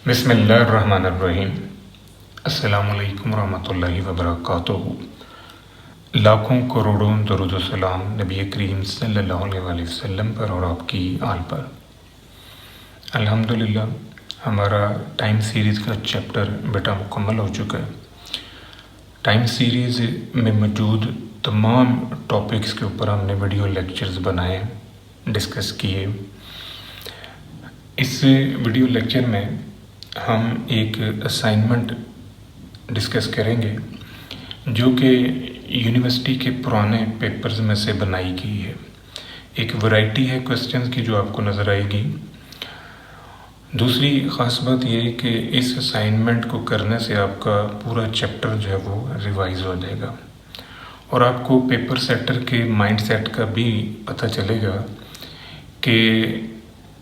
बिस्मिल्लाहिर्रहमानिर्रहीम। अस्सलामुअलैकुम रहमतुल्लाहि व बरकातुहू। लाखों करोड़ों दरूद व सलाम नबी करीम सल्लल्लाहु अलैहि वसल्लम पर और आपकी आल पर। अल्हम्दुलिल्लाह हमारा टाइम सीरीज़ का चैप्टर बेटा मुकम्मल हो चुका है। टाइम सीरीज़ में मौजूद तमाम टॉपिक्स के ऊपर हमने वीडियो लेक्चर्स बनाए, डिस्कस किए। इस वीडियो लेक्चर में हम एक असाइनमेंट डिस्कस करेंगे जो कि यूनिवर्सिटी के पुराने पेपर्स में से बनाई गई है। एक वैरायटी है क्वेश्चंस की जो आपको नज़र आएगी। दूसरी ख़ास बात यह है कि इस असाइनमेंट को करने से आपका पूरा चैप्टर जो है वो रिवाइज हो जाएगा और आपको पेपर सेटर के माइंड सेट का भी पता चलेगा कि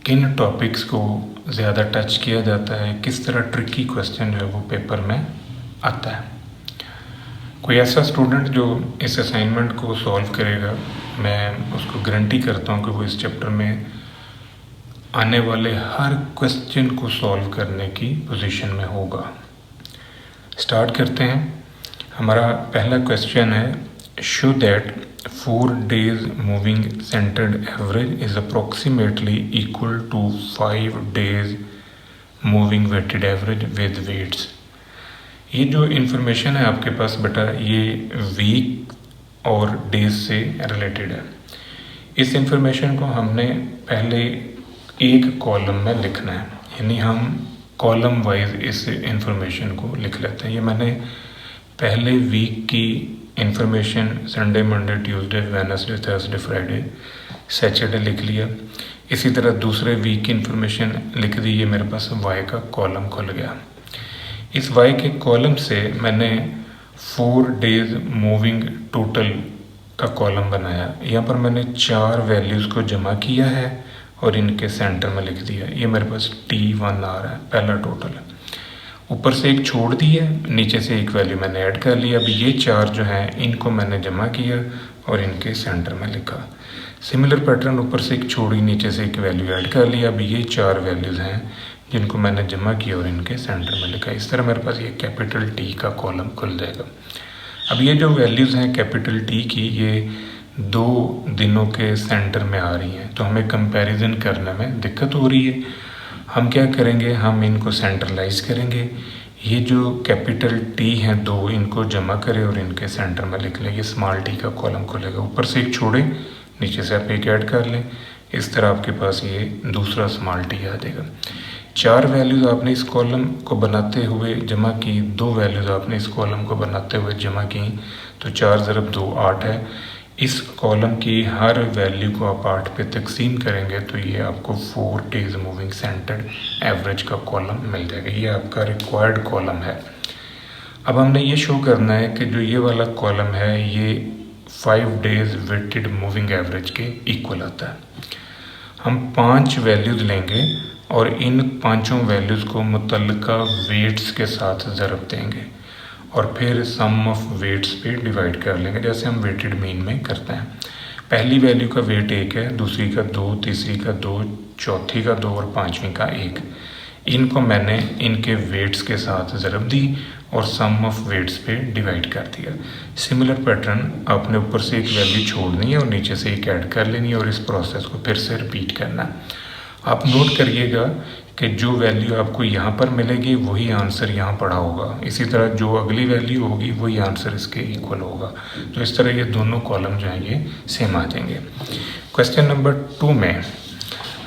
किन टॉपिक्स को ज़्यादा टच किया जाता है, किस तरह ट्रिकी क्वेश्चन जो है वो पेपर में आता है। कोई ऐसा स्टूडेंट जो इस असाइनमेंट को सॉल्व करेगा, मैं उसको गारंटी करता हूँ कि वो इस चैप्टर में आने वाले हर क्वेश्चन को सॉल्व करने की पोजीशन में होगा। स्टार्ट करते हैं। हमारा पहला क्वेश्चन है, show that 4 days moving centered average is approximately equal to 5 days moving weighted average with weights। ये जो इन्फॉर्मेशन है आपके पास बेटा, ये वीक और डेज से रिलेटेड है। इस इन्फॉर्मेशन को हमने पहले एक कॉलम में लिखना है, यानी हम कॉलम वाइज इस इन्फॉर्मेशन को लिख लेते हैं। ये मैंने पहले वीक की information Sunday, Monday, Tuesday, Wednesday, Thursday, Friday, Saturday लिख लिया। इसी तरह दूसरे वीक की इंफॉर्मेशन लिख दी। ये मेरे पास वाई का कॉलम खुल गया। इस वाई के कॉलम से मैंने 4 days मूविंग टोटल का कॉलम बनाया। यहाँ पर मैंने 4 वैल्यूज़ को जमा किया है और इनके सेंटर में लिख दिया। ये मेरे पास T1 आ रहा है, पहला टोटल है। ऊपर से एक छोड़ दी है, नीचे से एक वैल्यू मैंने ऐड कर लिया। अब ये 4 जो हैं इनको मैंने जमा किया और इनके सेंटर में लिखा। सिमिलर पैटर्न, ऊपर से एक छोड़ी, नीचे से एक वैल्यू ऐड कर लिया। अब ये 4 वैल्यूज़ हैं जिनको मैंने जमा किया और इनके सेंटर में लिखा। इस तरह मेरे पास ये कैपिटल टी का कॉलम खुल जाएगा। अब ये जो वैल्यूज़ हैं कैपिटल टी की, ये 2 दिनों के सेंटर में आ रही हैं, तो हमें कंपैरिजन करने में दिक्कत हो रही है। हम क्या करेंगे, हम इनको सेंट्रलाइज करेंगे। ये जो कैपिटल टी हैं 2, इनको जमा करें और इनके सेंटर में लिख लें। ये स्मॉल टी का कॉलम खुलेगा। ऊपर से एक छोड़ें, नीचे से आप एक ऐड कर लें। इस तरह आपके पास ये दूसरा स्मॉल टी आ जाएगा। 4 वैल्यूज़ आपने इस कॉलम को बनाते हुए जमा की, 2 वैल्यूज़ आपने इस कॉलम को बनाते हुए जमा की, तो 4 × 2 8 है। इस कॉलम की हर वैल्यू को आप 8 पे तकसीम करेंगे तो ये आपको 4 days मूविंग सेंटर्ड एवरेज का कॉलम मिल जाएगा। ये आपका रिक्वायर्ड कॉलम है। अब हमने ये शो करना है कि जो ये वाला कॉलम है ये 5 days वेटेड मूविंग एवरेज के इक्वल आता है। हम 5 वैल्यूज़ लेंगे और इन 5 वैल्यूज़ को मुतल्लिका वेट्स के साथ ज़रब देंगे और फिर सम ऑफ वेट्स पे डिवाइड कर लेंगे, जैसे हम वेटेड मीन में करते हैं। पहली वैल्यू का वेट 1 है, दूसरी का 2, तीसरी का 2, चौथी का 2 और 5वीं का 1। इनको मैंने इनके वेट्स के साथ ज़रब दी और सम ऑफ वेट्स पे डिवाइड कर दिया। सिमिलर पैटर्न, आपने ऊपर से एक वैल्यू छोड़नी है और नीचे से एक ऐड कर लेनी है और इस प्रोसेस को फिर से रिपीट करना है। आप नोट करिएगा कि जो वैल्यू आपको यहाँ पर मिलेगी वही आंसर यहाँ पड़ा होगा। इसी तरह जो अगली वैल्यू होगी वही आंसर इसके इक्वल होगा। तो इस तरह ये दोनों कॉलम जो हैं ये सेम आ जाएंगे। क्वेश्चन नंबर 2 में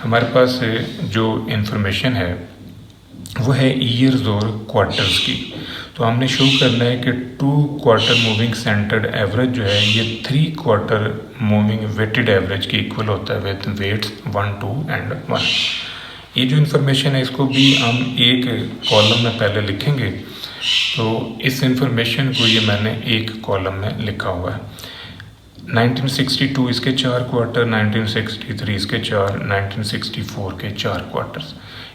हमारे पास जो इन्फॉर्मेशन है वो है ईयर्स और क्वार्टर्स की। तो हमने शो करना है कि 2 क्वार्टर मूविंग सेंटर्ड एवरेज जो है ये 3 क्वार्टर मूविंग वेटेड एवरेज के इक्वल होता है विद वेट्स 1, 2 and 1। ये जो इन्फॉर्मेशन है इसको भी हम एक कॉलम में पहले लिखेंगे। तो इस इन्फॉर्मेशन को ये मैंने एक कॉलम में लिखा हुआ है। 1962 इसके 4 क्वार्टर, 1963 इसके 4, 1964 के 4 क्वार्टर्स।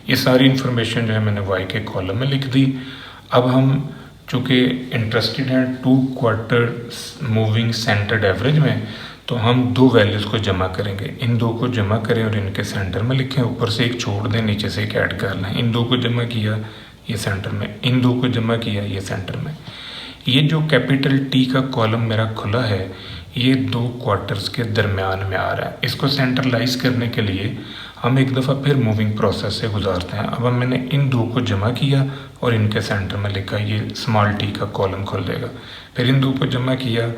ये सारी इन्फॉर्मेशन जो है मैंने वाई के कॉलम में लिख दी। अब हम चूँकि इंटरेस्टेड हैं 2 क्वार्टर मूविंग सेंटर्ड एवरेज में, तो हम दो वैल्यूज़ को जमा करेंगे, इन दो को जमा करें और इनके सेंटर में लिखें, ऊपर से एक छोड़ दें, नीचे से एक ऐड कर लें। इन दो को जमा किया, ये सेंटर में, इन दो को जमा किया, ये सेंटर में। ये जो कैपिटल टी का कॉलम मेरा खुला है, ये दो क्वार्टर्स के दरमियान में आ रहा है। इसको सेंट्रलाइज करने के लिए हम एक दफ़ा फिर मूविंग प्रोसेस से गुजारते हैं। अब मैंने इन दो को जमा किया और इनके सेंटर में लिखा, ये स्मॉल टी का कॉलम खुल जाएगा। फिर इन दो को जमा किया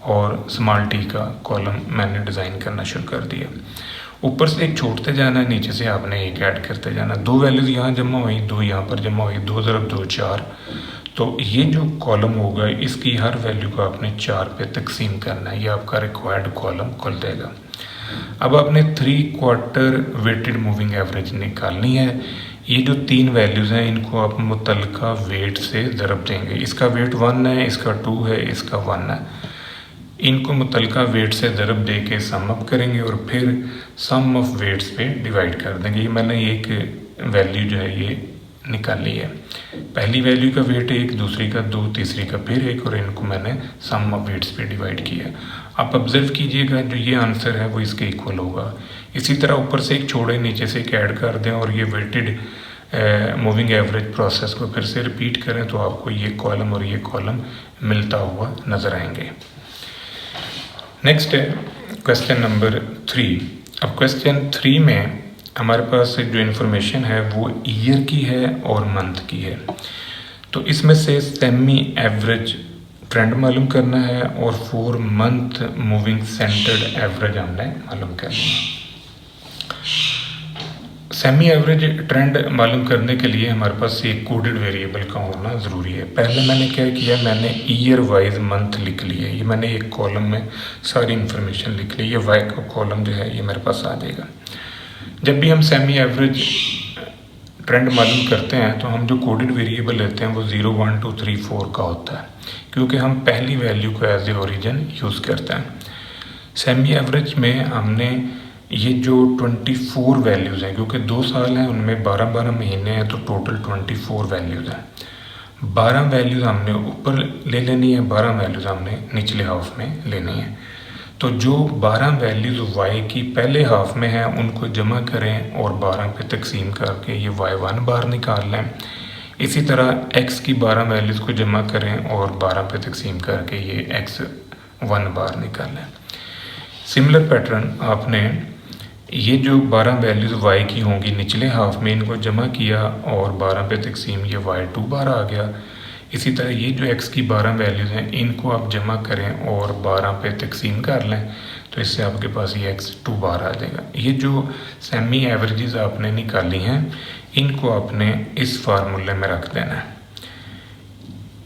और स्मॉल टी का कॉलम मैंने डिज़ाइन करना शुरू कर दिया। ऊपर से एक छोड़ते जाना है, नीचे से आपने एक ऐड करते जाना। दो वैल्यूज़ यहाँ जमा हुई, दो यहाँ पर जमा हुई, 2 × 2 4। तो ये जो कॉलम होगा, इसकी हर वैल्यू को आपने 4 पे तकसीम करना है, ये आपका रिक्वायर्ड कॉलम खुल जाएगा। अब आपने 3 क्वार्टर वेटेड मूविंग एवरेज निकालनी है। ये जो 3 वैल्यूज़ हैं, इनको आप मुतल्लिका वेट से ज़रब देंगे। इसका वेट 1 है, इसका 2 है, इसका 1 है। इनको मुतल्लिका वेट से ज़रब दे के सम अप करेंगे और फिर सम ऑफ वेट्स पे डिवाइड कर देंगे। ये मैंने एक वैल्यू जो है ये निकाली है। पहली वैल्यू का वेट 1, दूसरी का 2, तीसरी का फिर 1, और इनको मैंने सम ऑफ वेट्स पे डिवाइड किया। आप ऑब्जर्व कीजिएगा, जो ये आंसर है वो इसके इक्वल होगा। इसी तरह ऊपर से एक छोड़े, नीचे से एक ऐड कर दें और ये वेटेड मूविंग एवरेज प्रोसेस को फिर से रिपीट करें, तो आपको ये कॉलम और ये कॉलम मिलता हुआ नज़र आएंगे। नेक्स्ट है क्वेश्चन नंबर 3। अब क्वेश्चन 3 में हमारे पास जो इन्फॉर्मेशन है वो ईयर की है और मंथ की है। तो इसमें से सेमी एवरेज ट्रेंड मालूम करना है और 4 मंथ मूविंग सेंटर्ड एवरेज हमने मालूम करना है। सेमी एवरेज ट्रेंड मालूम करने के लिए हमारे पास एक कोडेड वेरिएबल का होना ज़रूरी है। पहले मैंने क्या किया, मैंने ईयर वाइज मंथ लिख लिया। ये मैंने एक कॉलम में सारी इन्फॉर्मेशन लिख ली। ये वाई का कॉलम जो है ये मेरे पास आ जाएगा। जब भी हम सेमी एवरेज ट्रेंड मालूम करते हैं तो हम जो कोडेड वेरिएबल लेते हैं वो 0 1 2 3 4 का होता है, क्योंकि हम पहली वैल्यू को एज ए ओरिजिन यूज़ करते हैं। सेमी एवरेज में हमने ये जो 24 वैल्यूज़ हैं, क्योंकि 2 साल हैं उनमें 12-12 महीने हैं, तो टोटल 24 वैल्यूज़ हैं। 12 वैल्यूज़ हमने ऊपर ले लेनी है, 12 वैल्यूज़ हमने निचले हाफ में लेनी है। तो जो 12 वैल्यूज़ वाई की पहले हाफ में हैं उनको जमा करें और 12 पे तकसीम करके ये y1 बार निकाल लें। इसी तरह x की 12 वैल्यूज़ को जमा करें और 12 पे तकसीम करके ये x1 बार निकाल लें। सिमिलर पैटर्न आपने ये जो 12 वैल्यूज़ y की होंगी निचले हाफ में, इनको जमा किया और 12 पे तकसीम ये y2 बार आ गया। इसी तरह ये जो x की 12 वैल्यूज़ हैं इनको आप जमा करें और 12 पे तकसीम कर लें, तो इससे आपके पास ये x2 बार आ जाएगा। ये जो सेमी एवरेजेस आपने निकाली हैं इनको आपने इस फार्मूले में रख देना है।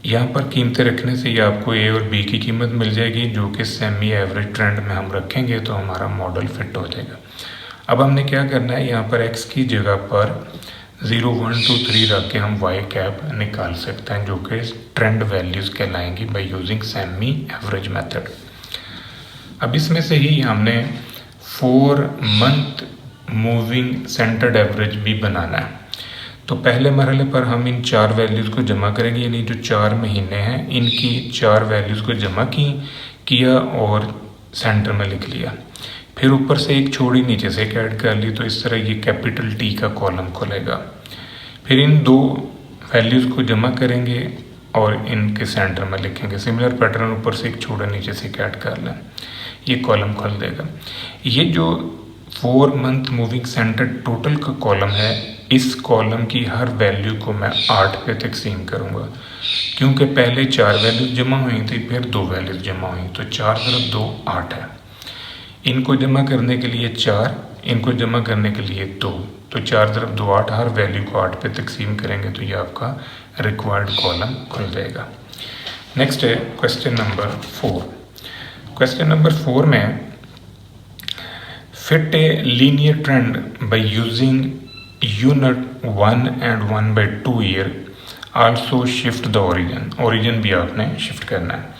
यहाँ पर कीमतें रखने से ये आपको a और b की कीमत मिल जाएगी, जो कि सेमी एवरेज ट्रेंड में हम रखेंगे तो हमारा मॉडल फिट हो जाएगा। अब हमने क्या करना है, यहाँ पर x की जगह पर 0 1 2 3 रख के हम y कैप निकाल सकते हैं, जो कि ट्रेंड वैल्यूज़ कहलाएंगी by using semi average method. अब इसमें से ही हमने 4 मंथ मूविंग सेंटर्ड एवरेज भी बनाना है। तो पहले मरहले पर हम इन 4 वैल्यूज़ को जमा करेंगे, यानी जो 4 महीने हैं इनकी 4 वैल्यूज़ को जमा किया और सेंटर में लिख लिया। फिर ऊपर से एक छोड़ी, नीचे से एक ऐड कर ली, तो इस तरह ये कैपिटल टी का कॉलम खुलेगा। फिर इन 2 वैल्यूज़ को जमा करेंगे और इनके सेंटर में लिखेंगे। सिमिलर पैटर्न, ऊपर से एक छोड़ा, नीचे से एक ऐड कर लें, ये कॉलम खुल देगा। ये जो 4 मंथ मूविंग सेंटर टोटल का कॉलम है, इस कॉलम की हर वैल्यू को मैं 8 पे तकसीम करूँगा, क्योंकि पहले 4 वैल्यूज़ जमा हुई थी, फिर 2 वैल्यूज़ जमा हुई, तो 4 × 2 8 है। इनको जमा करने के लिए 4, इनको जमा करने के लिए 2, तो 4 × 2 8, हर वैल्यू को 8 पे तकसीम करेंगे तो ये आपका रिक्वायर्ड कॉलम खुल जाएगा। नेक्स्ट है क्वेश्चन नंबर 4। क्वेश्चन नंबर 4 में fit a linear trend by using unit 1 and 1/2 year, also shift the origin भी आपने शिफ्ट करना है।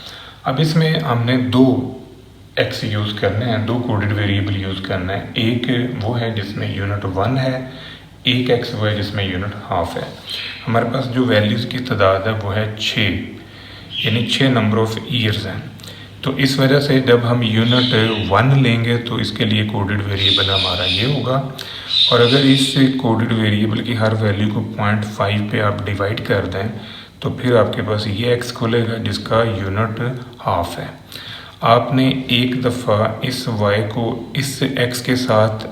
अब इसमें हमने 2 x यूज़ करने हैं, 2 कोडेड वेरिएबल यूज़ करना है। एक वो है जिसमें यूनिट 1 है, एक x वो है जिसमें यूनिट हाफ है। हमारे पास जो वैल्यूज़ की तादाद है वो है 6, यानी 6 नंबर ऑफ ईयर्स हैं। तो इस वजह से जब हम यूनिट 1 लेंगे तो इसके लिए कोडेड वेरिएबल हमारा ये होगा, और अगर इस कोडेड वेरिएबल की हर वैल्यू को 0.5 पे आप डिवाइड कर दें तो फिर आपके पास ये x खुलेगा जिसका यूनिट हाफ है। आपने एक दफ़ा इस y को इस x के साथ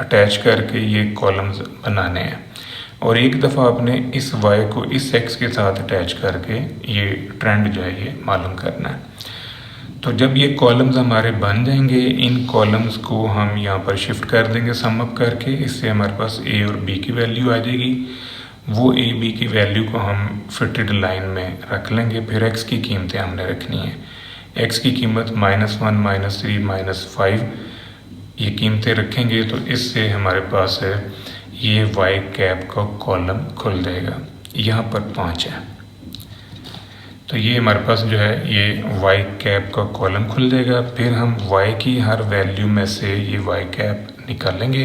अटैच करके ये कॉलम्स बनाने हैं, और एक दफ़ा आपने इस y को इस x के साथ अटैच करके ये ट्रेंड जो है ये मालूम करना है। तो जब ये कॉलम्स हमारे बन जाएंगे, इन कॉलम्स को हम यहाँ पर शिफ्ट कर देंगे सम अप करके, इससे हमारे पास a और b की वैल्यू आ जाएगी। वो a b की वैल्यू को हम फिटेड लाइन में रख लेंगे। फिर x की कीमतें हमने रखनी है। x की कीमत -1, -3, -5 ये कीमतें रखेंगे तो इससे हमारे पास ये y कैप का कॉलम खुल जाएगा। यहाँ पर 5 है तो ये हमारे पास जो है ये y कैप का कॉलम खुल जाएगा। फिर हम y की हर वैल्यू में से ये y कैप निकालेंगे,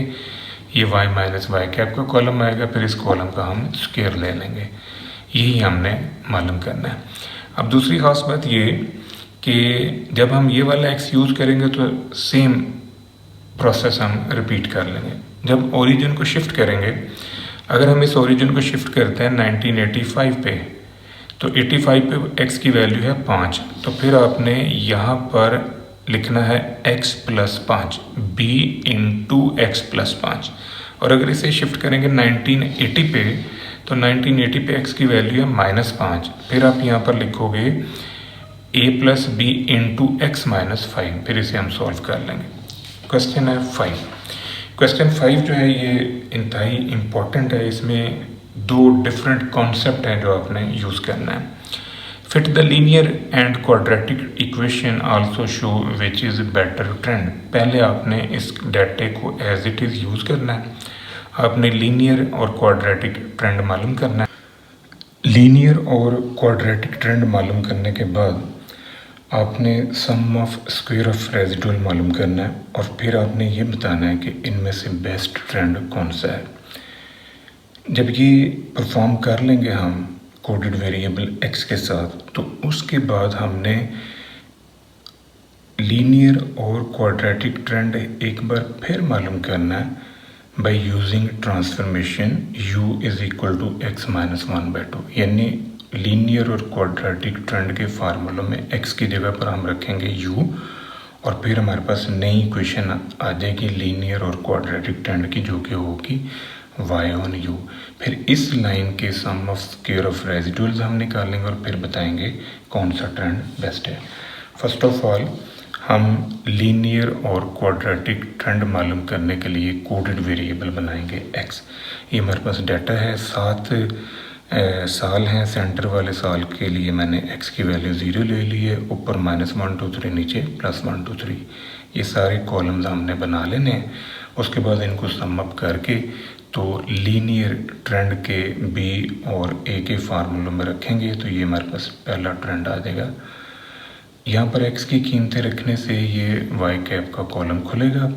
ये y माइनस y कैप का कॉलम आएगा। फिर इस कॉलम का हम स्क्वायर ले लेंगे, यही हमने मालूम करना है। अब दूसरी खास बात ये कि जब हम ये वाला x यूज़ करेंगे तो सेम प्रोसेस हम रिपीट कर लेंगे। जब ओरिजिन को शिफ्ट करेंगे, अगर हम इस ओरिजिन को शिफ्ट करते हैं 1985 पे, तो 85 पे x की वैल्यू है 5, तो फिर आपने यहाँ पर लिखना है x plus 5, b into x plus 5। और अगर इसे शिफ्ट करेंगे 1980 पे, तो 1980 पे x की वैल्यू है -5, फिर आप यहाँ पर लिखोगे a plus b into x minus 5, फिर इसे हम सॉल्व कर लेंगे। क्वेश्चन है 5। क्वेश्चन 5 जो है ये इंतहाई इम्पोर्टेंट है। इसमें 2 डिफरेंट कॉन्सेप्ट हैं जो आपने यूज़ करना है। Fit the linear and quadratic equation also show which is better trend. पहले आपने इस डाटे को एज इट इज़ यूज़ करना है। आपने लीनियर और क्वाड्रेटिक ट्रेंड मालूम करना है। लीनियर और क्वाड्रेटिक ट्रेंड मालूम करने के बाद आपने सम ऑफ स्क्वायर ऑफ रेजिडुअल मालूम करना है, और फिर आपने ये बताना है कि इनमें से बेस्ट ट्रेंड कौन सा है। जब ये परफॉर्म कर लेंगे हम कोडेड वेरिएबल x के साथ, तो उसके बाद हमने लीनियर और क्वाड्रेटिक ट्रेंड एक बार फिर मालूम करना है by using transformation u is equal to x minus 1/2। यानी लीनियर और क्वाड्रेटिक ट्रेंड के फार्मूलों में x की जगह पर हम रखेंगे u, और फिर हमारे पास नई इक्वेशन आ जाएगी लीनियर और क्वाड्रेटिक ट्रेंड की, जो कि होगी y ऑन u। फिर इस लाइन के सम ऑफ स्क्वायर ऑफ रेजिडुअल्स हम निकालेंगे और फिर बताएंगे कौन सा ट्रेंड बेस्ट है। फर्स्ट ऑफ ऑल हम लीनियर और क्वाड्रेटिक ट्रेंड मालूम करने के लिए कोडेड वेरिएबल बनाएंगे x। ये हमारे पास डाटा है, 7 साल हैं। सेंटर वाले साल के लिए मैंने x की वैल्यू 0 ले ली है, ऊपर -1 2 3, नीचे +1 2 3। ये सारे कॉलम्स हमने बना लेने हैं। उसके बाद इनको सम अप करके तो लीनियर ट्रेंड के b और a के फार्मूलों में रखेंगे, तो ये हमारे पास पहला ट्रेंड आ जाएगा। यहाँ पर x की कीमतें रखने से ये y कैप का कॉलम खुलेगा।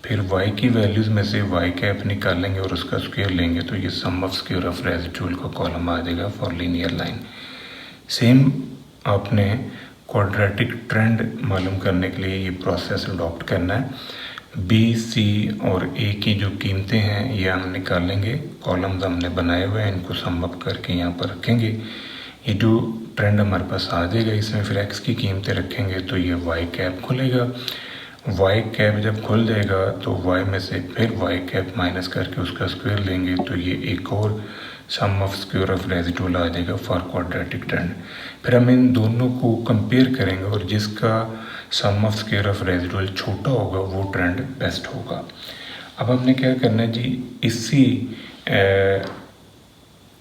फिर y की वैल्यूज़ में से y कैप निकालेंगे और उसका स्क्वायर लेंगे, तो ये सम ऑफ स्क्वायर ऑफ रेजिडुअल का कॉलम आ जाएगा फॉर लीनियर लाइन। सेम आपने क्वाड्रेटिक ट्रेंड मालूम करने के लिए ये प्रोसेस अडॉप्ट करना है। b, c और a की जो कीमतें हैं ये हम निकालेंगे। कॉलम्स हमने बनाए हुए हैं, इनको सम अप करके यहाँ पर रखेंगे। ये जो ट्रेंड हमारे पास आ जाएगा, इसमें फिर x की कीमतें रखेंगे तो ये y कैप खुलेगा। y कैप जब खुल जाएगा तो y में से फिर y कैप माइनस करके उसका स्क्वायर लेंगे, तो ये एक और सम ऑफ स्क्वायर ऑफ रेजिडुअल आ जाएगा फॉर क्वाड्रेटिक ट्रेंड। फिर हम इन दोनों को कंपेयर करेंगे और जिसका सम ऑफ स्क्वायर ऑफ रेजिडुअल छोटा होगा वो ट्रेंड बेस्ट होगा। अब हमने क्या करना है जी, इसी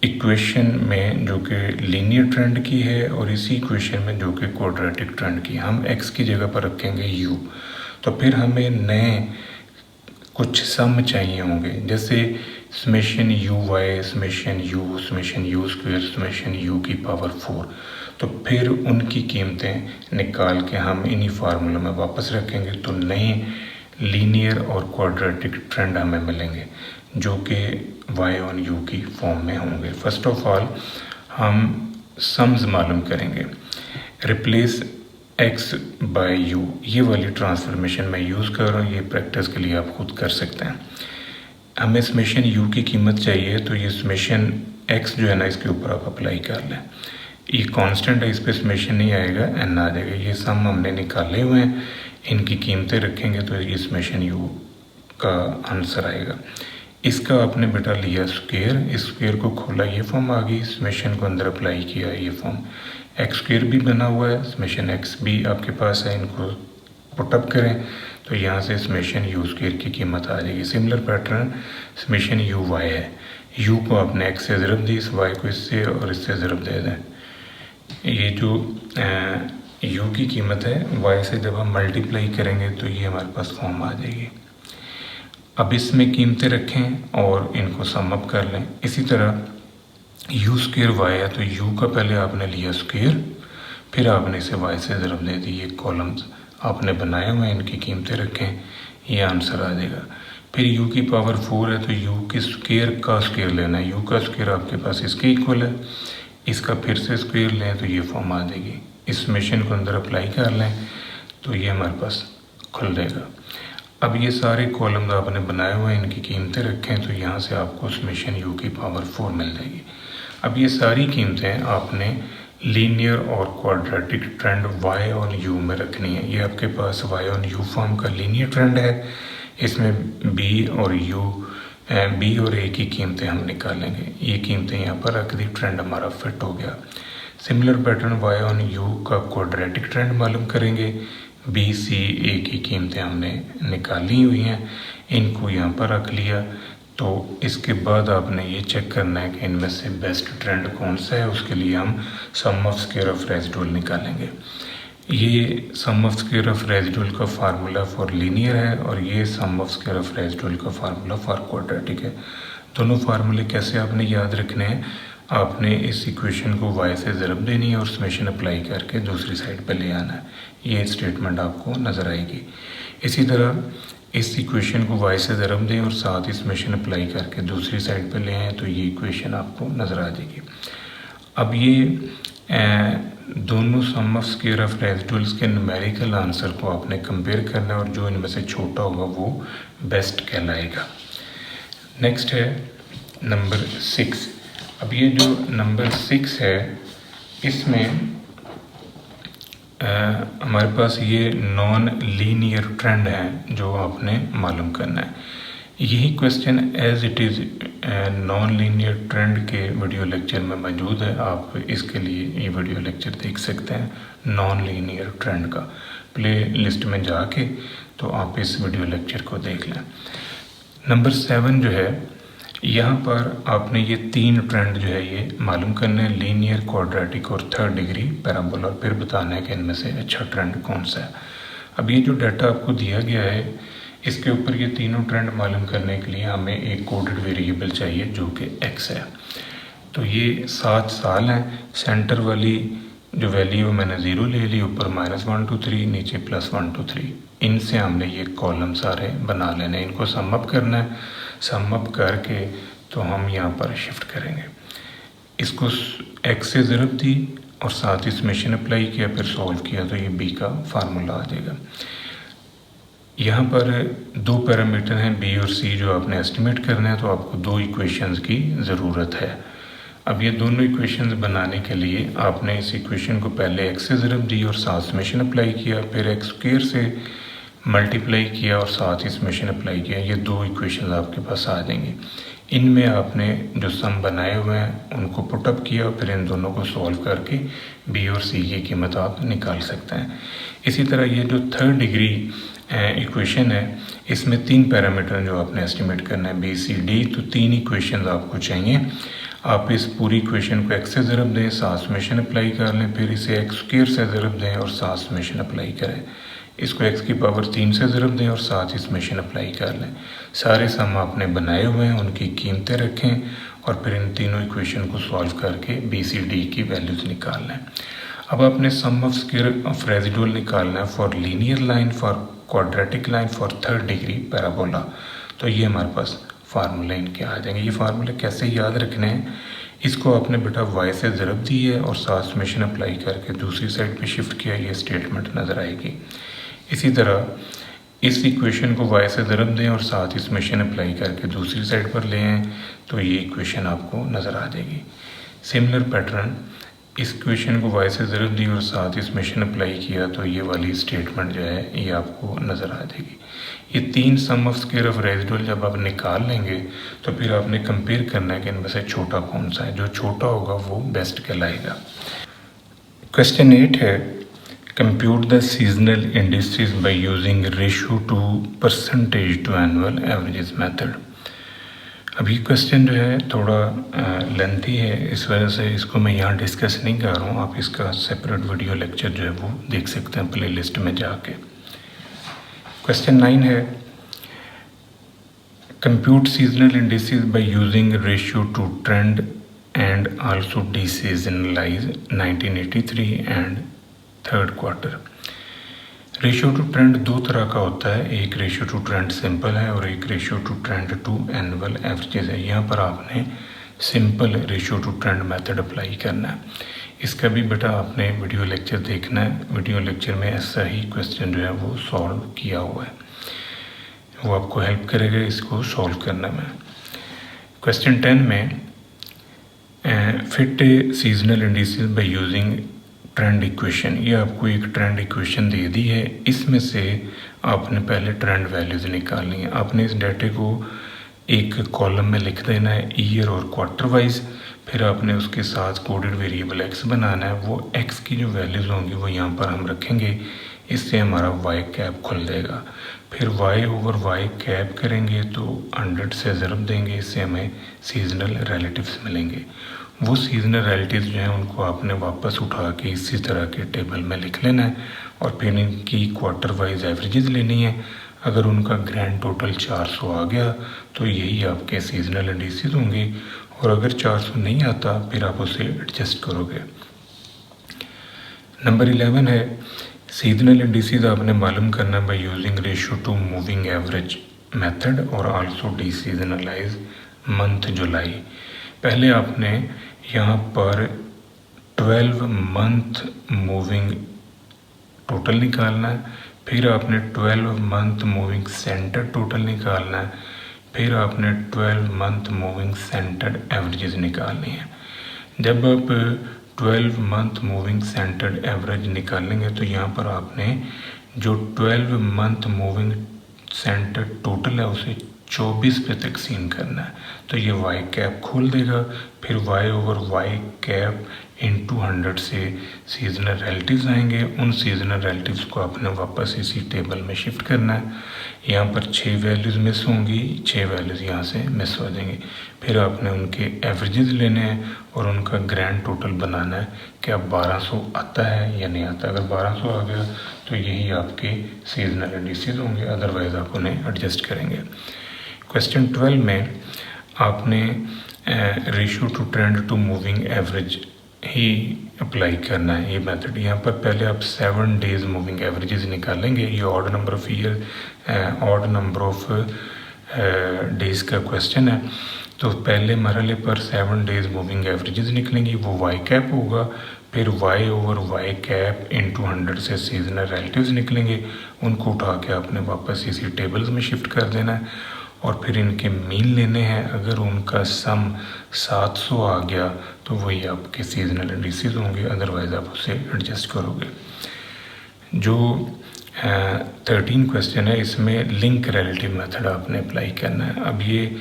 इक्वेशन में जो कि लीनियर ट्रेंड की है और इसी इक्वेशन में जो कि क्वाड्रेटिक ट्रेंड की, हम x की जगह पर रखेंगे u। तो फिर हमें नए कुछ सम चाहिए होंगे, जैसे summation u y, summation u square, summation u की पावर 4। तो फिर उनकी कीमतें निकाल के हम इन्हीं फार्मूलों में वापस रखेंगे, तो नए लीनियर और क्वाड्रेटिक ट्रेंड हमें मिलेंगे जो कि y ऑन u की फॉर्म में होंगे। फर्स्ट ऑफ ऑल हम सम्स मालूम करेंगे। रिप्लेस एक्स बाय यू, ये वाली ट्रांसफॉर्मेशन मैं यूज़ कर रहा हूँ। ये प्रैक्टिस के लिए आप खुद कर सकते हैं। हमें समेशन यू की कीमत चाहिए, तो ये समेशन एक्स जो है ना इसके ऊपर आप अप्लाई कर लें। ये कांस्टेंट है, इस पर समेशन नहीं आएगा, एन आ जाएगा। ये सम हमने निकाले हुए हैं, इनकी कीमतें रखेंगे तो ये समेशन यू का आंसर आएगा। इसका आपने बेटा लिया स्क्वायर, इस स्क्वायर को खोला, ये फॉर्म आ गई, समेशन को अंदर अप्लाई किया, ये फॉर्म। एक्स स्क्वायर भी बना हुआ है, समेशन एक्स भी आपके पास है, इनको पुटअप करें तो यहाँ से समेशन यू स्क्वायर की कीमत आ जाएगी। Similar pattern summation u y है, यू को आपने एक्स से ज़रब दी, इस वाई को इससे और इससे ज़रब दे दें। ये जो यू की कीमत है वाई से जब हम मल्टीप्लाई करेंगे तो ये हमारे पास फॉर्म आ जाएगी। अब इसमें कीमतें रखें और इनको सम अप कर लें। इसी तरह यू स्क्वायर वाई है, तो यू का पहले आपने लिया स्क्वायर, फिर आपने इसे वाई से ज़रब दे दी। ये कॉलम्स आपने बनाए हुए हैं, इनकी कीमतें रखें, ये आंसर आ जाएगा। फिर यू की पावर 4 है, तो यू के स्क्वायर का स्क्वायर लेना है। यू का स्क्वायर आपके पास इसके इक्वल है, इसका फिर से स्क्वायर लें तो ये फॉर्म आ जाएगी। इस समेशन को अंदर अप्लाई कर लें तो ये हमारे पास खुल जाएगा। अब ये सारे कॉलम आपने बनाए हुए हैं, इनकी कीमतें रखें तो यहाँ से आपको समेशन यू की पावर 4 मिल जाएगी। अब ये सारी कीमतें आपने लीनियर और quadratic trend y on u में रखनी है। ये आपके पास वाई ऑन यू फॉर्म का लीनियर ट्रेंड है, इसमें बी और यू, बी और ए की कीमतें हम निकालेंगे। ये कीमतें यहाँ पर रख दी, ट्रेंड हमारा फिट हो गया। Similar pattern y on u का क्वाड्रेटिक ट्रेंड मालूम करेंगे। बी सी ए की कीमतें हमने निकाली हुई हैं, इनको यहाँ पर रख लिया। तो इसके बाद आपने ये चेक करना है कि इनमें से बेस्ट ट्रेंड कौन सा है। उसके लिए हम सम ऑफ स्क्वायर ऑफ रेसिडुअल निकालेंगे। ये सम ऑफ स्क्वायर ऑफ रेसिडुअल का फार्मूला फॉर लीनियर है और ये सम ऑफ स्क्वायर ऑफ रेसिडुअल का फार्मूला फॉर क्वाड्रेटिक है। दोनों फार्मूले कैसे आपने याद रखने हैं, आपने इस इक्वेशन को y से ज़रब देनी है और समेशन अप्लाई करके दूसरी साइड पे ले आना है। ये स्टेटमेंट आपको नज़र आएगी। इसी तरह इस इक्वेशन को y से ज़रब दें और साथ ही समेशन अप्लाई करके दूसरी साइड पे ले आएँ तो ये इक्वेशन आपको नज़र आ जाएगी। अब ये दोनों सम ऑफ स्क्वायर ऑफ रेसिडुअल्स के न्यूमेरिकल आंसर को आपने कंपेयर करना है और जो इनमें से छोटा होगा वो बेस्ट कहलाएगा। नेक्स्ट है नंबर 6। अब ये जो नंबर 6 है इसमें हमारे पास ये नॉन लीनियर ट्रेंड है जो आपने मालूम करना है। यही question as it is non linear trend के वीडियो लेक्चर में मौजूद है। आप इसके लिए ये वीडियो लेक्चर देख सकते हैं नॉन लीनियर ट्रेंड का। प्ले लिस्ट में जाके तो आप इस वीडियो लेक्चर को देख लें। नंबर 7 जो है यहाँ पर आपने ये 3 ट्रेंड जो है ये मालूम करने हैं, लीनियर, क्वाड्रेटिक और थर्ड डिग्री पैराबोला, और फिर बताना है कि इनमें से अच्छा ट्रेंड कौन सा है। अब ये जो डाटा आपको दिया गया है इसके ऊपर ये तीनों ट्रेंड मालूम करने के लिए हमें एक कोडेड वेरिएबल चाहिए जो कि x है। तो ये 7 साल हैं। सेंटर वाली जो वैल्यू मैंने 0 ले ली, ऊपर -1 2 3, नीचे +1 2 3। इनसे हमने ये कॉलम सारे बना लेने, इनको सम अप करना है। सम अप करके तो हम यहाँ पर शिफ्ट करेंगे। इसको x से ज़रब दी और साथ ही समेशन अप्लाई किया, फिर सॉल्व किया तो ये b का फार्मूला आ जाएगा। यहाँ पर 2 पैरामीटर हैं b और c जो आपने एस्टिमेट करना है, तो आपको 2 इक्वेशंस की ज़रूरत है। अब ये दोनों इक्वेशंस बनाने के लिए आपने इस इक्वेशन को पहले x से ज़रब दी और साथ समेशन अप्लाई किया, फिर x स्क्वायर से मल्टीप्लाई किया और साथ ही समेशन अप्लाई किया। ये 2 इक्वेशंस आपके पास आ जाएंगे। इनमें आपने जो सम बनाए हुए हैं उनको पुटअप किया और फिर इन दोनों को सॉल्व करके b और c की कीमत आप निकाल सकते हैं। इसी तरह ये जो थर्ड डिग्री इक्वेशन है इसमें 3 पैरामीटर जो आपने एस्टिमेट करना है b c d, तो 3 इक्वेशन आपको चाहिए। आप इस पूरी इक्वेशन को x से ज़रब दें, साथ समेशन अप्लाई कर लें, फिर इसे x स्क्वायर से ज़रब दें और साथ समेशन अप्लाई करें। इसको x की पावर 3 से ज़रब दें और साथ ही समेशन अप्लाई कर लें। सारे सम आपने बनाए हुए हैं, उनकी कीमतें रखें और फिर इन तीनों इक्वेशन को सॉल्व करके b c d की वैल्यूज़ निकाल लें। अब आपने सम ऑफ स्क्वायर ऑफ रेसिडुअल निकालना है for linear line, for quadratic line, for third degree parabola. तो ये हमारे पास फार्मूले इनके आ जाएंगे। ये फार्मूले कैसे याद रखने हैं, इसको आपने बेटा y से ज़रब दी है और साथ समेशन अप्लाई करके दूसरी साइड पे शिफ्ट किया, ये स्टेटमेंट नज़र आएगी। इसी तरह इस इक्वेशन को y से ज़रब दें और साथ ही समेशन अप्लाई करके दूसरी साइड पर ले आएँ तो ये इक्वेशन आपको नज़र आ जाएगी। सिमिलर पैटर्न, इस इक्वेशन को y से ज़रब दी और साथ ही समेशन अप्लाई किया तो ये वाली स्टेटमेंट जो है ये आपको नज़र आ जाएगी। ये तीन सम ऑफ स्क्वायर ऑफ रेजिडुअल जब आप निकाल लेंगे तो फिर आपने कंपेयर करना है कि इनमें से छोटा कौन सा है, जो छोटा होगा वो बेस्ट कहलाएगा। क्वेश्चन 8 है, compute the seasonal indices by using ratio to percentage to annual averages method. अभी क्वेश्चन जो है थोड़ा लेंथी है, इस वजह से इसको मैं यहाँ डिस्कस नहीं कर रहा हूँ। आप इसका सेपरेट वीडियो लेक्चर जो है वो देख सकते हैं प्लेलिस्ट में जाके। क्वेश्चन 9 है, compute seasonal indices by using ratio to trend and also deseasonalise 1983 and third quarter. Ratio to trend दो तरह का होता है, एक रेशियो टू ट्रेंड सिंपल है और एक ratio to trend to annual averages है। यहाँ पर आपने simple ratio to trend method apply करना है। इसका भी बेटा आपने वीडियो लेक्चर देखना है, वीडियो लेक्चर में ऐसा ही क्वेश्चन जो है वो सॉल्व किया हुआ है, वो आपको हेल्प करेगा इसको सॉल्व करने में। क्वेश्चन 10 में fit seasonal indices by using trend equation, ये आपको एक ट्रेंड इक्वेशन दे दी है, इसमें से आपने पहले ट्रेंड वैल्यूज़ निकालनी है। आपने इस डाटे को एक कॉलम में लिख देना है ईयर और क्वार्टर वाइज, फिर आपने उसके साथ कोडेड वेरिएबल x बनाना है। वो x की जो वैल्यूज़ होंगी वो यहाँ पर हम रखेंगे, इससे हमारा y कैप खुल जाएगा। फिर y ओवर y कैप करेंगे तो 100 से ज़रब देंगे, इससे हमें सीजनल रिलेटिव्स मिलेंगे। वो सीजनल रिलेटिव्स जो हैं उनको आपने वापस उठा के इसी तरह के टेबल में लिख लेना है और फिर इनकी क्वार्टर वाइज एवरेजेस लेनी है। अगर उनका ग्रैंड टोटल 400 आ गया तो यही आपके सीजनल इंडिसेस होंगे, और अगर 400 नहीं आता फिर आप उसे एडजस्ट करोगे। नंबर 11 है, सीजनल इंडिसेस आपने मालूम करना bye using ratio to moving average method और आल्सो डीसीजनलाइज मंथ जुलाई। पहले आपने यहाँ पर 12 मंथ मूविंग टोटल निकालना है, फिर आपने 12 मंथ मूविंग सेंटर टोटल निकालना है, फिर आपने 12 मंथ मूविंग सेंटर एवरेजेस निकालनी है। जब आप 12 मंथ मूविंग सेंटर एवरेज निकालेंगे तो यहाँ पर आपने जो 12 मंथ मूविंग सेंटर टोटल है उसे 24 पे तकसीम करना है, तो ये y कैप खोल देगा। फिर y over y cap into 100 से सीजनल रिलेटिव्स आएंगे, उन सीजनल रिलेटिव्स को आपने वापस इसी टेबल में शिफ्ट करना है। यहाँ पर 6 वैल्यूज़ मिस होंगी, 6 वैल्यूज़ यहाँ से मिस हो जाएंगी। फिर आपने उनके एवरेजेस लेने हैं और उनका ग्रैंड टोटल बनाना है कि अब 1200 आता है या नहीं आता। अगर 1200 आ गया तो यही आपके सीजनल इंडिसेस होंगे, अदरवाइज़ आप उन्हें एडजस्ट करेंगे। क्वेश्चन 12 में आपने ratio to trend to moving average ही अप्लाई करना है ये मेथड। यहाँ पर पहले आप 7 डेज मूविंग एवरेजेस निकालेंगे। ये odd number of year, odd number of days का क्वेश्चन है, तो पहले मरहले पर 7 डेज मूविंग एवरेजेस निकलेंगी, वो y कैप होगा। फिर y over y cap into 100 से सीजनल रिलेटिव्स निकलेंगे, उनको उठा के आपने वापस इसी टेबल्स में शिफ्ट कर देना है और फिर इनके मीन लेने हैं। अगर उनका सम 700 आ गया तो वही आपके सीजनल इंडिसेस होंगे, अदरवाइज़ आप उसे एडजस्ट करोगे। जो 13 क्वेश्चन है इसमें लिंक रिलेटिव मेथड आपने अप्लाई करना है। अब ये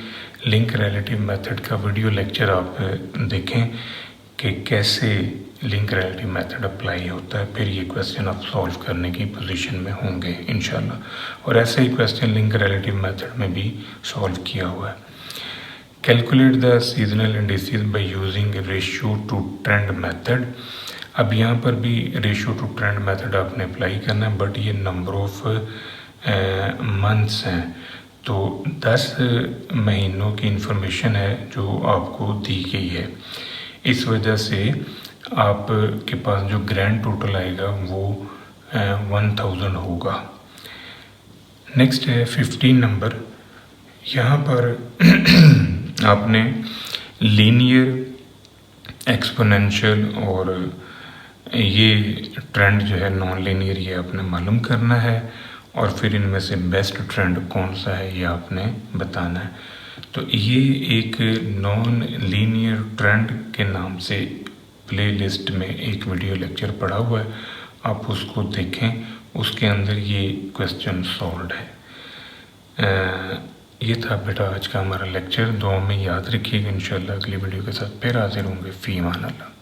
लिंक रिलेटिव मेथड का वीडियो लेक्चर आप देखें कि कैसे लिंक रिलेटिव मेथड अप्लाई होता है, फिर ये क्वेश्चन आप सॉल्व करने की पोजीशन में होंगे इंशाल्लाह। और ऐसे ही क्वेश्चन लिंक रिलेटिव मेथड में भी सॉल्व किया हुआ है। Calculate the seasonal indices by using ratio to trend method. अब यहाँ पर भी रेशियो टू ट्रेंड मेथड आपने अप्लाई करना है, बट ये नंबर ऑफ मंथ्स हैं, तो 10 महीनों की इंफॉर्मेशन है जो आपको दी गई है। इस वजह से आपके पास जो ग्रैंड टोटल आएगा वो 1000 होगा। नेक्स्ट है 15 नंबर। यहाँ पर आपने लीनियर एक्सपोनेंशियल और ये ट्रेंड जो है नॉन लीनियर, ये आपने मालूम करना है। और फिर इनमें से बेस्ट ट्रेंड कौन सा है ये आपने बताना है। तो ये एक नॉन लीनियर ट्रेंड के नाम से प्लेलिस्ट में एक वीडियो लेक्चर पड़ा हुआ है, आप उसको देखें, उसके अंदर ये क्वेश्चन सॉल्व है। ये था बेटा आज का हमारा लेक्चर। दुआ में याद रखिएगा। इंशाल्लाह अगली वीडियो के साथ फिर हाजिर होंगे। फ़ी अमान अल्लाह।